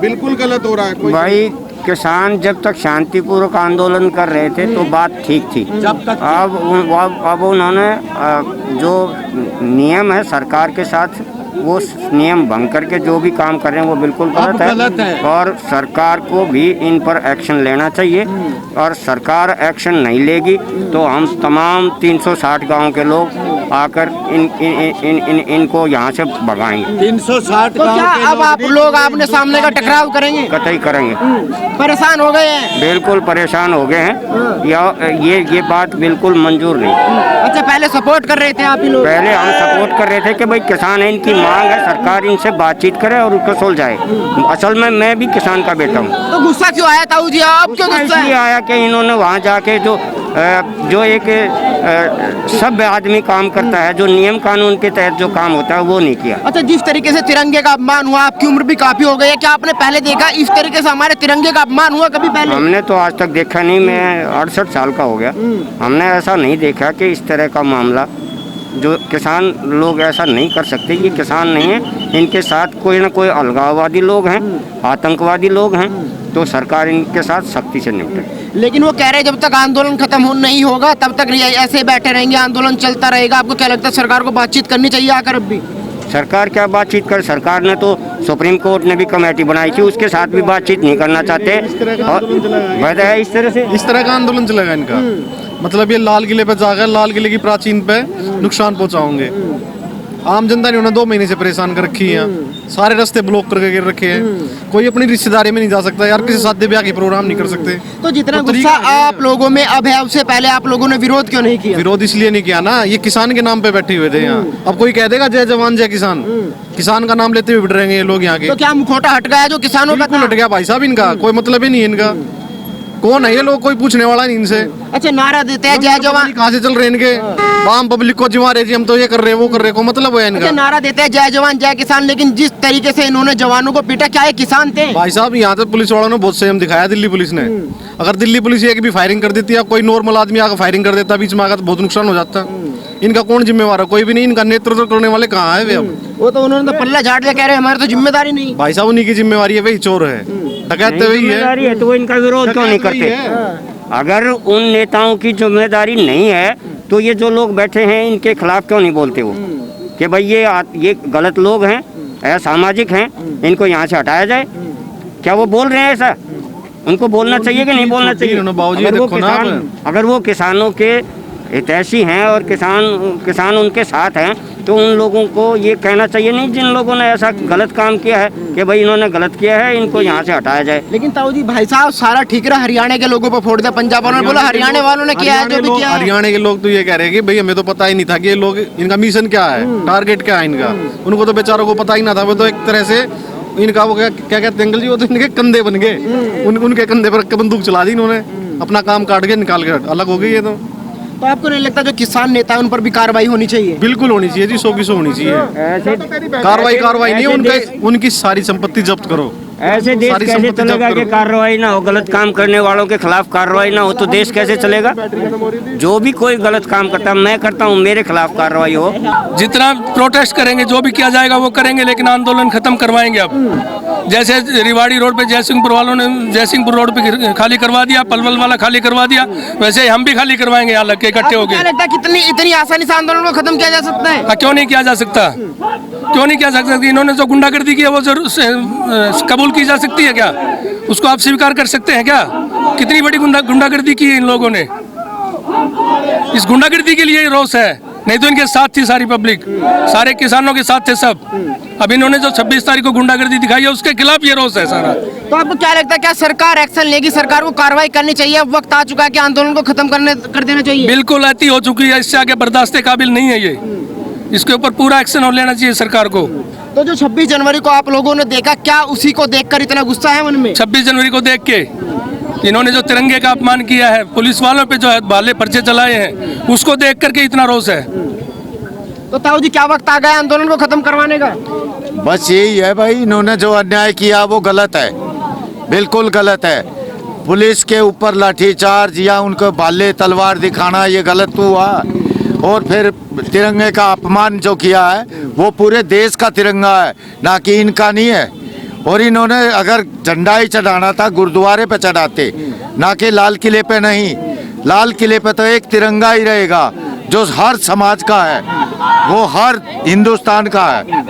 बिल्कुल गलत हो रहा है। भाई किसान जब तक शांतिपूर्वक आंदोलन कर रहे थे तो बात ठीक थी। जब तक अब उन्होंने जो नियम है सरकार के साथ वो नियम भंग करके जो भी काम कर रहे हैं वो बिल्कुल गलत है और सरकार को भी इन पर एक्शन लेना चाहिए। और सरकार एक्शन नहीं लेगी तो हम तमाम 360 गांव के लोग आकर इनको यहाँ से भगाएंगे। 360 तो क्या अब आप लोग आपने सामने का टकराव करेंगे? कतई करेंगे। परेशान हो गए हैं? बिल्कुल परेशान हो गए हैं। ये बात बिल्कुल मंजूर नहीं। अच्छा, पहले सपोर्ट कर रहे थे आप ही लोग? पहले हम सपोर्ट कर रहे थे कि भाई किसान है, इनकी मांग है, सरकार इनसे बातचीत करे और उसको सुलझाए। असल में मैं भी किसान का बेटा हूँ। तो गुस्सा क्यों आया ताऊ जी? आप क्यों गुस्सा इसलिए आया कि इन्होंने वहाँ जाके जो एक सभ्य आदमी काम करता है, जो नियम कानून के तहत जो काम होता है वो नहीं किया। अच्छा, जिस तरीके से तिरंगे का अपमान हुआ, आपकी उम्र भी काफी हो गई है, क्या आपने पहले देखा इस तरीके से हमारे तिरंगे का अपमान हुआ कभी पहले? हमने तो आज तक देखा नहीं। मैं 68 साल का हो गया, हमने ऐसा नहीं देखा कि इस तरह का मामला। जो किसान लोग ऐसा नहीं कर सकते, ये किसान नहीं है, इनके साथ कोई ना कोई अलगाववादी लोग हैं, आतंकवादी लोग हैं, तो सरकार इनके साथ सख्ती से निपटे। लेकिन वो कह रहे हैं जब तक आंदोलन खत्म नहीं होगा तब तक ऐसे बैठे रहेंगे, आंदोलन चलता रहेगा। आपको क्या लगता है सरकार को बातचीत करनी चाहिए आकर? अब भी सरकार क्या बातचीत कर, सरकार ने तो सुप्रीम कोर्ट ने भी कमेटी बनाई थी, उसके साथ भी बातचीत नहीं करना चाहते। और इस तरह का आंदोलन चलेगा इनका। मतलब ये लाल किले पे जाकर लाल किले की प्राचीन पे नुकसान पहुंचाओगे। आम जनता ने उन्हें 2 महीने से परेशान कर रखी है, सारे रास्ते ब्लॉक करके गिर रखे हैं। कोई अपनी रिश्तेदारी में नहीं जा सकता यार, किसी शादी ब्याह के प्रोग्राम नहीं कर सकते। तो जितना गुस्सा आप लोगों में अब है, उससे पहले आप लोगों ने विरोध क्यों नहीं किया? विरोध इसलिए नहीं किया ना, ये किसान के नाम पे बैठे हुए थे यहाँ। अब कोई कह देगा जय जवान जय किसान, किसान का नाम लेते हुए बैठ रहेंगे ये लोग यहाँ के। तो क्या मुखौटा हट गया जो किसानों का? हट गया भाई साहब, इनका कोई मतलब ही नहीं है। इनका कौन है ये लोग, कोई पूछने वाला नहीं इनसे। अच्छा, नारा देते हैं जय जवान, कहाँ से चल रहे हैं इनके? आम पब्लिक को जिम्मा रहे जी, हम तो ये कर रहे हैं वो कर रहे हैं, को मतलब है इनका। अच्छा, नारा देते हैं जय जवान जय किसान, लेकिन जिस तरीके से इन्होंने जवानों को पीटा, क्या ये किसान थे? भाई साहब यहाँ से पुलिस वालों ने बहुत संयम दिखाया, दिल्ली पुलिस ने। अगर दिल्ली पुलिस एक भी फायरिंग कर देती है, कोई नॉर्मल आदमी आकर फायरिंग कर देता बीच में आकर, तो बहुत नुकसान हो जाता। इनका कौन जिम्मेवार है? कोई भी नहीं। इनका नेतृत्व करने वाले कहाँ है वे? अब वो तो उन्होंने तो पल्ला झाड़ दिया, कह रहे हमारी तो जिम्मेदारी नहीं। भाई साहब उन्हीं की जिम्मेवारी है, वही चोर है, डकैत वही है। तो वो इनका विरोध क्यों नहीं करते? अगर उन नेताओं की जिम्मेदारी नहीं है तो ये जो लोग बैठे हैं इनके खिलाफ क्यों नहीं बोलते वो कि भाई ये गलत लोग हैं, असामाजिक हैं, इनको यहाँ से हटाया जाए? क्या वो बोल रहे हैं ऐसा? उनको बोलना चाहिए कि नहीं बोलना चाहिए? अगर वो किसानों के हितैषी हैं और किसान उनके साथ हैं तो उन लोगों को ये कहना चाहिए नहीं जिन लोगों ने ऐसा गलत काम किया है कि भाई इन्होंने गलत किया है, इनको यहाँ से हटाया जाए। लेकिन ताऊ जी भाई साहब सारा ठीक रहा, हरियाणा के लोगों पर फोड़ दिया। पंजाब वालों ने बोला हरियाणा वालों ने किया है जो भी किया है। हरियाणा के लोग तो ये कह रहे हैं कि भाई हमें तो पता ही नहीं था कि ये लोग, इनका मिशन क्या है, टारगेट क्या है इनका। उनको तो बेचारों को पता ही ना था। वो तो एक तरह से इनका वो क्या कहते हैं अंकल जी, वो तो इनके कंधे बन गए, उनके कंधे पर बंदूक चला दी इन्होंने, अपना काम काट के निकाल के अलग हो गई ये तो। तो आपको नहीं लगता जो किसान नेता है उन पर भी कार्रवाई होनी चाहिए? बिल्कुल होनी चाहिए जी, 100 की 100 होनी चाहिए। कार्रवाई नहीं, उनकी सारी संपत्ति जब्त करो। ऐसे देश कैसे चलेगा कि कार्रवाई ना हो, गलत काम करने वालों के खिलाफ कार्रवाई ना हो तो देश कैसे चलेगा? जो भी कोई गलत काम करता है, मैं करता हूँ, मेरे खिलाफ कार्रवाई हो। जितना प्रोटेस्ट करेंगे, जो भी किया जाएगा वो करेंगे, लेकिन आंदोलन खत्म करवाएंगे। अब जैसे रिवाड़ी रोड पे जयसिंहपुर वालों ने जयसिंहपुर रोड पे खाली करवा दिया, पलवल वाला खाली करवा दिया, वैसे हम भी खाली करवाएंगे यहाँ लग के इकट्ठे हो गए। कितनी इतनी आसानी से आंदोलन को खत्म किया जा सकता है? क्यों नहीं किया जा सकता? क्यों नहीं किया जा सकता? इन्होंने जो गुंडागर्दी की है वो जरूर कबूल की जा सकती है क्या? उसको आप स्वीकार कर सकते हैं क्या? कितनी बड़ी गुंडागर्दी की है इन लोगों ने। इस गुंडागर्दी के लिए रोष है, नहीं तो इनके साथ थी सारी पब्लिक, सारे किसानों के साथ थे सब। अब इन्होंने जो 26 तारीख को गुंडागर्दी दिखाई है उसके खिलाफ ये रोष है सारा। तो आपको क्या लगता है, क्या सरकार एक्शन लेगी? सरकार को कार्रवाई करनी चाहिए? अब वक्त आ चुका है कि आंदोलन को खत्म कर देना चाहिए। बिल्कुल अति हो चुकी है, इससे आगे बर्दाश्त के काबिल नहीं है ये। इसके ऊपर पूरा एक्शन और लेना चाहिए सरकार को। तो जो 26 जनवरी को आप लोगों ने देखा, क्या उसी को देखकर इतना गुस्सा है मन में? 26 जनवरी को देख के इन्होंने जो तिरंगे का अपमान किया है, पुलिस वालों पे जो है भाले पर्चे चलाए हैं, उसको देख करके इतना रोष है। तो ताऊ जी क्या वक्त आ गया आंदोलन को खत्म करवाने का? बस यही है भाई, इन्होंने जो अन्याय किया वो गलत है, बिल्कुल गलत है। पुलिस के ऊपर लाठीचार्ज या उनको भाले तलवार दिखाना ये गलत हुआ। और फिर तिरंगे का अपमान जो किया है वो पूरे देश का तिरंगा है, ना कि इनका नहीं है। और इन्होंने अगर झंडा ही चढ़ाना था गुरुद्वारे पे चढ़ाते, ना कि लाल किले पे नहीं। लाल किले पे तो एक तिरंगा ही रहेगा जो हर समाज का है, वो हर हिंदुस्तान का है।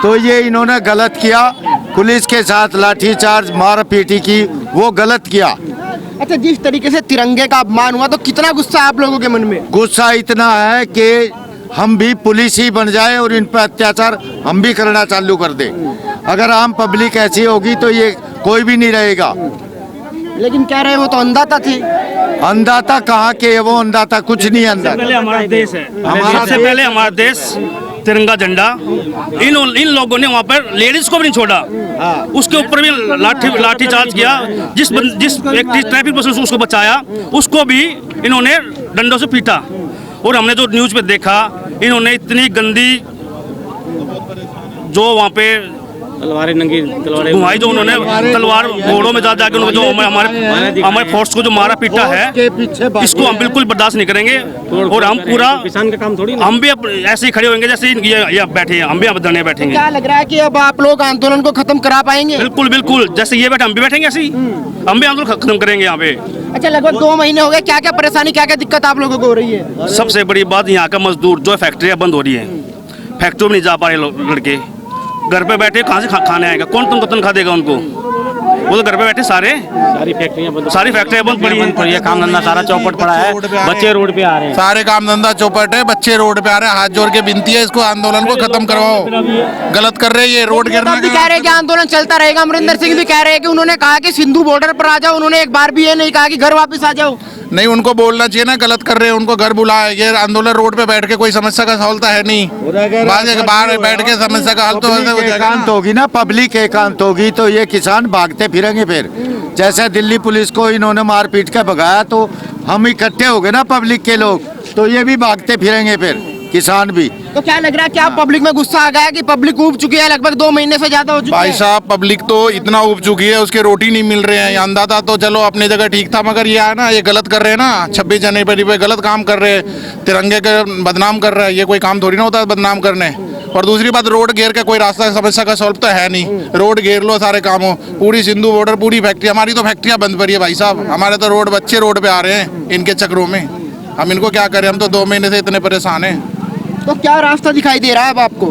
तो ये इन्होंने गलत किया, पुलिस के साथ लाठीचार्ज मार पीटी की, वो गलत किया। अच्छा, जिस तरीके से तिरंगे का अपमान हुआ तो कितना गुस्सा है आप लोगों के मन में? गुस्सा इतना है कि हम भी पुलिस ही बन जाए और इन पर अत्याचार हम भी करना चालू कर दे। अगर आम पब्लिक ऐसी होगी तो ये कोई भी नहीं रहेगा। लेकिन कह रहे हैं वो तो अंधाता थे। अंधाता कहाँ के, वो अंधाता कुछ नहीं। अंधाता पहले हमारा देश है, सबसे पहले हमारा देश तिरंगा झंडा। इन लोगों ने वहाँ पर लेडीज को भी नहीं छोड़ा, उसके ऊपर भी लाठी चार्ज किया। जिस व्यक्ति ट्रैफिक पुलिस उसको बचाया उसको भी इन्होंने डंडों से पीटा। और हमने जो न्यूज पे देखा, इन्होंने इतनी गंदी जो वहाँ पे तलवारें नंगी तलवारें घुमाई, जो उन्होंने तलवार घोड़ों में जा जाकर उनको जो हमारे फोर्स को जो मारा पीटा है, इसको हम बिल्कुल बर्दाश्त नहीं करेंगे। और हम पूरा किसान का काम थोड़ी, हम भी ऐसे ही खड़े होंगे जैसे ये बैठे हैं, हम भी धरने बैठेंगे। क्या लग रहा है कि अब आप लोग आंदोलन को खत्म करा पाएंगे? बिल्कुल बिल्कुल, जैसे ये बैठे हम भी बैठेंगे, ऐसे ही हम भी आंदोलन खत्म करेंगे यहाँ पे। अच्छा, लगभग 2 महीने हो गए, क्या क्या परेशानी, क्या क्या दिक्कत आप लोगों को हो रही है? सबसे बड़ी बात, यहाँ का मजदूर जो फैक्ट्रियाँ बंद हो रही है, फैक्ट्री में नहीं जा पा रहे लड़के, घर पे बैठे कहाँ से खाने आएगा, कौन तुमको तनख्वाह देगा उनको? वो तो घर पे बैठे सारी फैक्ट्रियाँ बंद पड़ी है, काम धंधा सारा चौपट पड़ा है, बच्चे रोड पे आ रहे हैं, सारे काम धंधा चौपट है, बच्चे रोड पे आ रहे हैं। हाथ जोड़ के विनती है, इसको आंदोलन को खत्म करवाओ। गलत कर रहे हैं ये, रोड गिरना। भी कह रहे हैं कि आंदोलन चलता रहेगा। अमरिंदर सिंह भी कह रहे हैं कि उन्होंने कहा कि सिंधु बॉर्डर पर आ जाओ, उन्होंने एक बार भी ये नहीं कहा कि घर वापस आ जाओ। नहीं, उनको बोलना चाहिए ना, गलत कर रहे हैं, उनको घर बुलाया। ये आंदोलन रोड पे बैठ के कोई समस्या का हल तो है नहीं, बाहर बैठ के समस्या का हल तो एकांत होगी ना, पब्लिक एकांत होगी तो ये किसान भागते फिरेंगे। फिर जैसे दिल्ली पुलिस को इन्होंने मार पीट के भगाया तो हम इकट्ठे हो गए ना पब्लिक के लोग, तो ये भी भागते फिरेंगे, फिर किसान भी। तो क्या लग रहा है कि आप पब्लिक में गुस्सा आ गया कि पब्लिक ऊब चुकी है, लगभग 2 महीने से ज्यादा हो चुकी है? भाई साहब, पब्लिक तो इतना उब चुकी है, उसके रोटी नहीं मिल रहे हैं। अंदाजा तो चलो अपनी जगह ठीक था, मगर ये है ना, ये गलत कर रहे हैं ना। 26 जनवरी पे गलत काम कर रहे हैं, तिरंगे के बदनाम कर रहे हैं। ये कोई काम थोड़ी ना होता है बदनाम करने। और दूसरी बात, रोड घेर के कोई रास्ता समस्या का सॉल्व तो है नहीं। रोड घेर लो, सारे काम हो। पूरी सिंधु बॉर्डर, पूरी फैक्ट्री, हमारी तो फैक्ट्रियाँ बंद पड़ी है भाई साहब। हमारे तो बच्चे रोड पे आ रहे हैं इनके चक्रों में। हम इनको क्या करें, हम तो 2 महीने से इतने परेशान हैं। तो क्या रास्ता दिखाई दे रहा है अब आपको?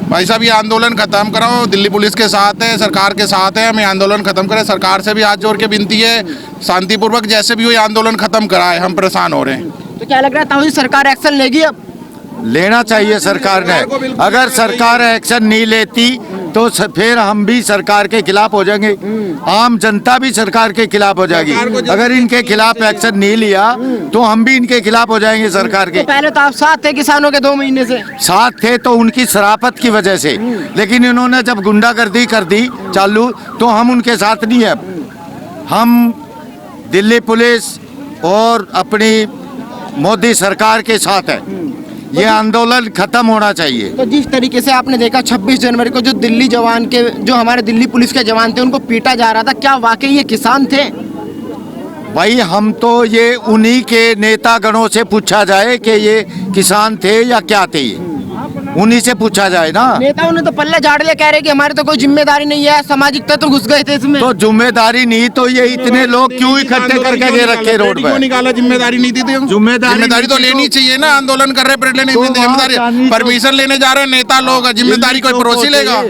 भाई साहब, ये आंदोलन खत्म कराओ। दिल्ली पुलिस के साथ है, सरकार के साथ है, हमें आंदोलन खत्म करें। सरकार से भी हाथ जोड़ के विनती है, शांतिपूर्वक जैसे भी हो ये आंदोलन खत्म कराए, हम परेशान हो रहे हैं। तो क्या लग रहा है ताऊ जी, सरकार एक्शन लेगी अब? लेना चाहिए सरकार ने। अगर सरकार एक्शन नहीं लेती तो फिर हम भी सरकार के खिलाफ हो जाएंगे, आम जनता भी सरकार के खिलाफ हो जाएगी। अगर इनके खिलाफ एक्शन नहीं लिया तो हम भी इनके खिलाफ हो जाएंगे सरकार के। तो पहले तो आप साथ थे किसानों के 2 महीने से? साथ थे तो उनकी शराफत की वजह से, लेकिन इन्होंने जब गुंडागर्दी कर दी चालू तो हम उनके साथ नहीं है। हम दिल्ली पुलिस और अपनी मोदी सरकार के साथ है। ये आंदोलन खत्म होना चाहिए। तो जिस तरीके से आपने देखा 26 जनवरी को जो दिल्ली जवान के, जो हमारे दिल्ली पुलिस के जवान थे, उनको पीटा जा रहा था, क्या वाकई ये किसान थे? भाई हम तो ये उन्हीं के नेता गणों से पूछा जाए कि ये किसान थे या क्या थे, ये उन्हीं से पूछा जाए ना। नेताओं ने तो पल्ले झाड़ लिया, कह रहे कि हमारी तो कोई जिम्मेदारी नहीं है, सामाजिक तत्व घुस गए थे इसमें। तो जिम्मेदारी नहीं तो ये इतने लोग क्यों इकट्ठे करके ये रखे रोड पे? निकाला, जिम्मेदारी नहीं दी थी। जिम्मेदारी तो लेनी चाहिए ना, आंदोलन कर रहे जिम्मेदारी, परमिशन लेने जा रहे हैं नेता लोग, जिम्मेदारी कोई पड़ोसी लेगा?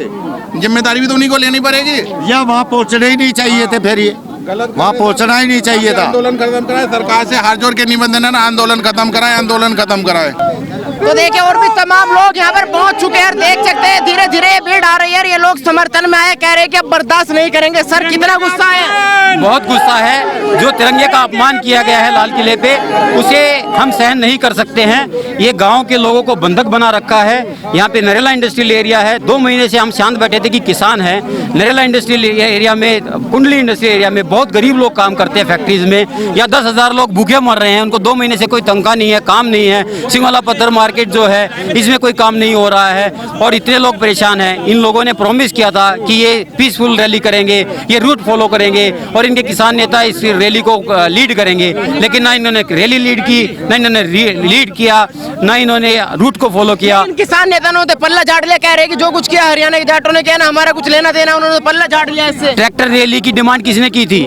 जिम्मेदारी भी तो उन्हीं को लेनी पड़ेगी। या वहाँ पहुँचने ही नहीं चाहिए थे, फिर ये वहाँ पहुँचना ही नहीं चाहिए था। आंदोलन खत्म कराए, सरकार से हाथ जोड़ के निवेदन है ना, आंदोलन खत्म कराए, आंदोलन खत्म कराए। तो देखिए और भी तमाम लोग यहाँ पर पहुँच चुके हैं, देख सकते हैं धीरे धीरे ये भीड़ आ रही है। ये लोग समर्थन में आए, कह रहे हैं कि अब बर्दाश्त नहीं करेंगे। सर, कितना गुस्सा है? बहुत गुस्सा है। जो तिरंगे का अपमान किया गया है लाल किले पे, उसे हम सहन नहीं कर सकते हैं। ये गांव के लोगों को बंधक बना रखा है। यहाँ पे नरेला इंडस्ट्रियल एरिया है। 2 महीने से हम शांत बैठे थे कि किसान है। नरेला इंडस्ट्रियल एरिया में, कुंडली इंडस्ट्रियल एरिया में बहुत गरीब लोग काम करते हैं फैक्ट्रीज में। या 10,000 लोग भूखे मर रहे हैं, उनको 2 महीने से कोई तनख्वाह नहीं है, काम नहीं है, सिंगवाला पत्थर मार मार्केट जो है इसमें कोई काम नहीं हो रहा है और इतने लोग परेशान हैं। इन लोगों ने प्रॉमिस किया था कि ये पीसफुल रैली करेंगे, ये रूट फॉलो करेंगे और इनके किसान नेता इस रैली को लीड करेंगे, लेकिन ना इन्होंने रैली लीड की, ना इन्होंने लीड किया, ना इन्होंने रूट को फॉलो किया। किसान नेता ने तो पल्ला झाड़ लिया, कह रहे कि जो कुछ किया हरियाणा के जाटों ने किया ना, हमारा कुछ लेना देना, उन्होंने तो पल्ला झाड़ लिया इससे। ट्रैक्टर रैली की डिमांड किसने की थी?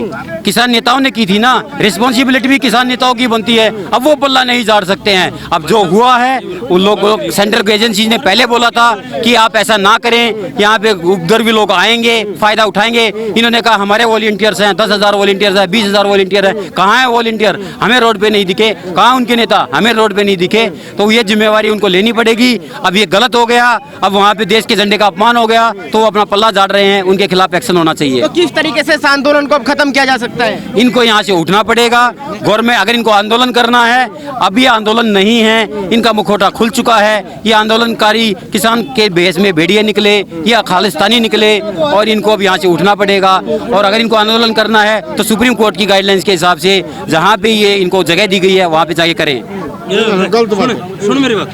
किसान नेताओं ने की थी ना। रिस्पॉन्सिबिलिटी भी किसान नेताओं की बनती है। अब वो पल्ला नहीं झाड़ सकते हैं। अब जो हुआ है उन लोगों, सेंट्रल एजेंसी ने पहले बोला था कि आप ऐसा ना करें, यहाँ पे उपद्रवी लोग आएंगे, फायदा उठाएंगे। इन्होंने कहा हमारे वॉलंटियर्स हैं, 10,000 वॉलंटियर्स हैं, 20,000 वॉलंटियर हैं। कहाँ है वॉलंटियर? हमें रोड पे नहीं दिखे। कहाँ उनके नेता? हमें रोड पे नहीं दिखे। तो ये जिम्मेवारी उनको लेनी पड़ेगी। अब ये गलत हो गया, अब वहाँ पे देश के झंडे का अपमान हो गया, तो वो अपना पल्ला झाड़ रहे हैं। उनके खिलाफ एक्शन होना चाहिए। तो किस तरीके से इस आंदोलन को अब खत्म किया जा सकता है? इनको यहाँ से उठना पड़ेगा। गवर्नमेंट, अगर इनको आंदोलन करना है, अब ये आंदोलन नहीं है, इनका मुखौटा खुल चुका है। ये आंदोलनकारी किसान के भेष में भेड़िए निकले या खालिस्तानी निकले और इनको अब यहाँ से उठना पड़ेगा। और अगर इनको आंदोलन करना है तो सुप्रीम कोर्ट की गाइडलाइंस के हिसाब से जहाँ पे ये इनको जगह दी गई है वहाँ पे जाके करें। गलत बात। सुन मेरी बात,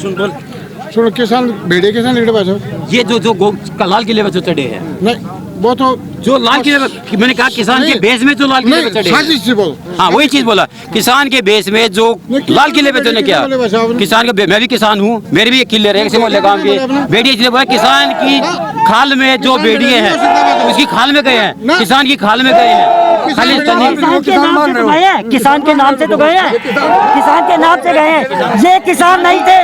सुन बोल। सुनो, किसान भेड़िए किसान लीडर बचो ये जो लाल किले पे जो चढ़े हैं, नहीं वो तो जो लाल किले पे, मैंने कहा किसान के बेस में जो लाल किले पे चढ़े हैं। बोलो। हाँ वही चीज बोला, किसान के बेस में जो लाल किले पे तूने क्या किसान के, मैं भी किसान हूँ, मेरे भी एक किले रहे गाँव के बेड़िए, इसलिए बोला किसान की खाल में जो बेड़िए हैं उसकी खाल में गए हैं, किसान की खाल में गए हैं। किसान के नाम से तो गए हैं, किसान के नाम से गए हैं। ये किसान नहीं थे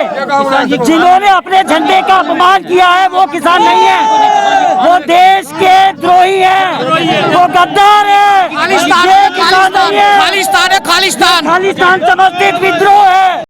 जिन्होंने अपने झंडे का अपमान किया है, वो किसान नहीं है, वो देश के द्रोही है, वो गद्दार है। खालिस्तान है, खालिस्तान समर्थित विद्रोह है।